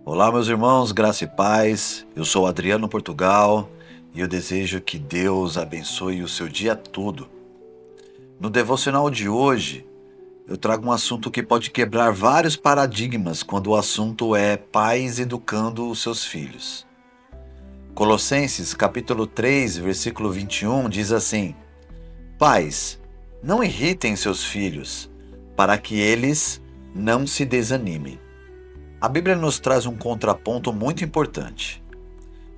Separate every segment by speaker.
Speaker 1: Olá, meus irmãos, graça e paz. Eu sou Adriano Portugal e eu desejo que Deus abençoe o seu dia todo. No devocional de hoje, eu trago um assunto que pode quebrar vários paradigmas quando o assunto é pais educando os seus filhos. Colossenses capítulo 3, versículo 21 diz assim: Pais, não irritem seus filhos, para que eles não se desanimem. A Bíblia nos traz um contraponto muito importante,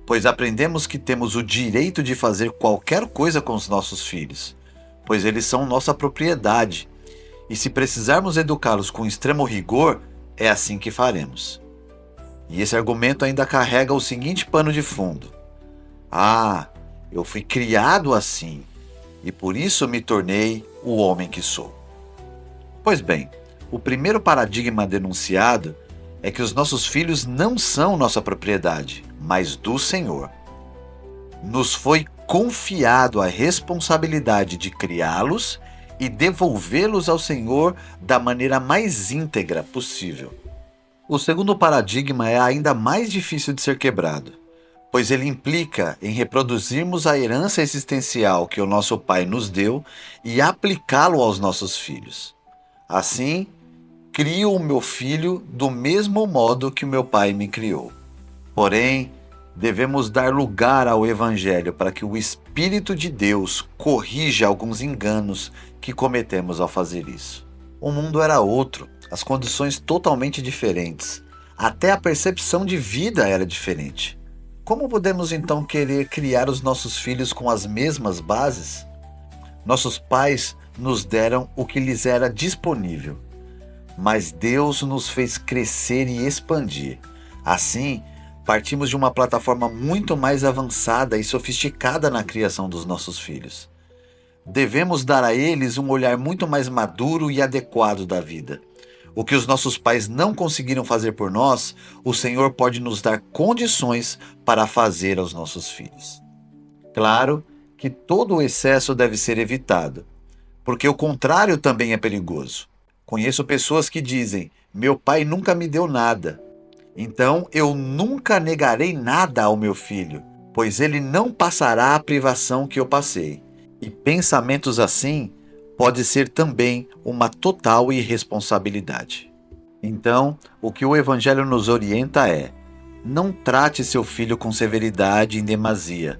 Speaker 1: pois aprendemos que temos o direito de fazer qualquer coisa com os nossos filhos, pois eles são nossa propriedade, e se precisarmos educá-los com extremo rigor, é assim que faremos. E esse argumento ainda carrega o seguinte pano de fundo: Ah, eu fui criado assim, e por isso me tornei o homem que sou. Pois bem, o primeiro paradigma denunciado é que os nossos filhos não são nossa propriedade, mas do Senhor. Nos foi confiado a responsabilidade de criá-los e devolvê-los ao Senhor da maneira mais íntegra possível. O segundo paradigma é ainda mais difícil de ser quebrado, pois ele implica em reproduzirmos a herança existencial que o nosso Pai nos deu e aplicá-lo aos nossos filhos. Assim, crio o meu filho do mesmo modo que o meu pai me criou. Porém, devemos dar lugar ao Evangelho para que o Espírito de Deus corrija alguns enganos que cometemos ao fazer isso. O mundo era outro, as condições totalmente diferentes. Até a percepção de vida era diferente. Como podemos então querer criar os nossos filhos com as mesmas bases? Nossos pais nos deram o que lhes era disponível, mas Deus nos fez crescer e expandir. Assim, partimos de uma plataforma muito mais avançada e sofisticada na criação dos nossos filhos. Devemos dar a eles um olhar muito mais maduro e adequado da vida. O que os nossos pais não conseguiram fazer por nós, o Senhor pode nos dar condições para fazer aos nossos filhos. Claro que todo o excesso deve ser evitado, porque o contrário também é perigoso. Conheço pessoas que dizem: meu pai nunca me deu nada, então eu nunca negarei nada ao meu filho, pois ele não passará a privação que eu passei. E pensamentos assim pode ser também uma total irresponsabilidade. Então, o que o Evangelho nos orienta é: não trate seu filho com severidade em demasia,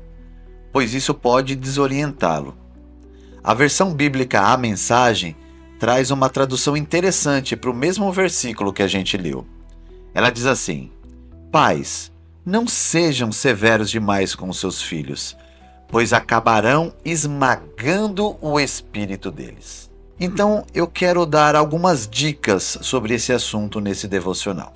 Speaker 1: pois isso pode desorientá-lo. A versão bíblica A Mensagem traz uma tradução interessante para o mesmo versículo que a gente leu. Ela diz assim: Pais, não sejam severos demais com os seus filhos, pois acabarão esmagando o espírito deles. Então, eu quero dar algumas dicas sobre esse assunto nesse devocional.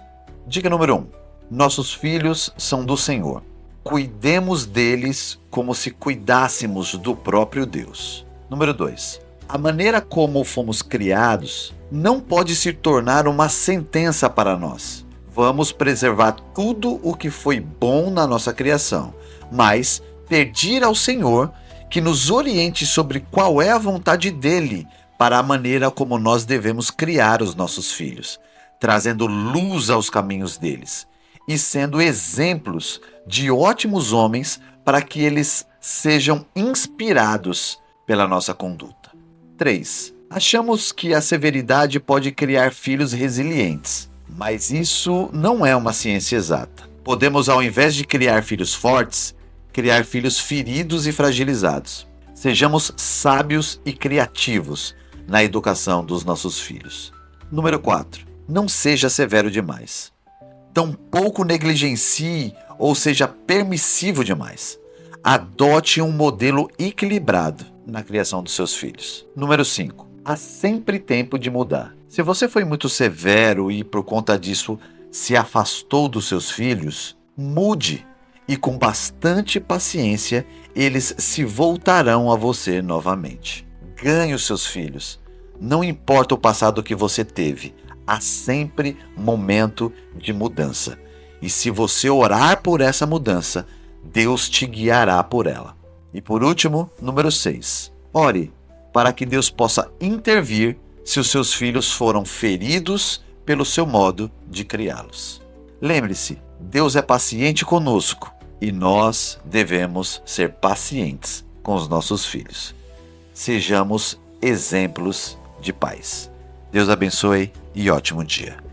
Speaker 1: Dica número 1. Nossos filhos são do Senhor. Cuidemos deles como se cuidássemos do próprio Deus. Número 2. A maneira como fomos criados não pode se tornar uma sentença para nós. Vamos preservar tudo o que foi bom na nossa criação, mas pedir ao Senhor que nos oriente sobre qual é a vontade dele para a maneira como nós devemos criar os nossos filhos, trazendo luz aos caminhos deles e sendo exemplos de ótimos homens para que eles sejam inspirados pela nossa conduta. 3. Achamos que a severidade pode criar filhos resilientes, mas isso não é uma ciência exata. Podemos, ao invés de criar filhos fortes, criar filhos feridos e fragilizados. Sejamos sábios e criativos na educação dos nossos filhos. Número 4. Não seja severo demais. Tampouco negligencie ou seja permissivo demais. Adote um modelo equilibrado na criação dos seus filhos. Número 5. Há sempre tempo de mudar. Se você foi muito severo e por conta disso se afastou dos seus filhos, mude e com bastante paciência eles se voltarão a você novamente. Ganhe os seus filhos. Não importa o passado que você teve, há sempre momento de mudança. E se você orar por essa mudança, Deus te guiará por ela. E por último, número 6. Ore para que Deus possa intervir se os seus filhos foram feridos pelo seu modo de criá-los. Lembre-se, Deus é paciente conosco e nós devemos ser pacientes com os nossos filhos. Sejamos exemplos de pais. Deus abençoe e ótimo dia.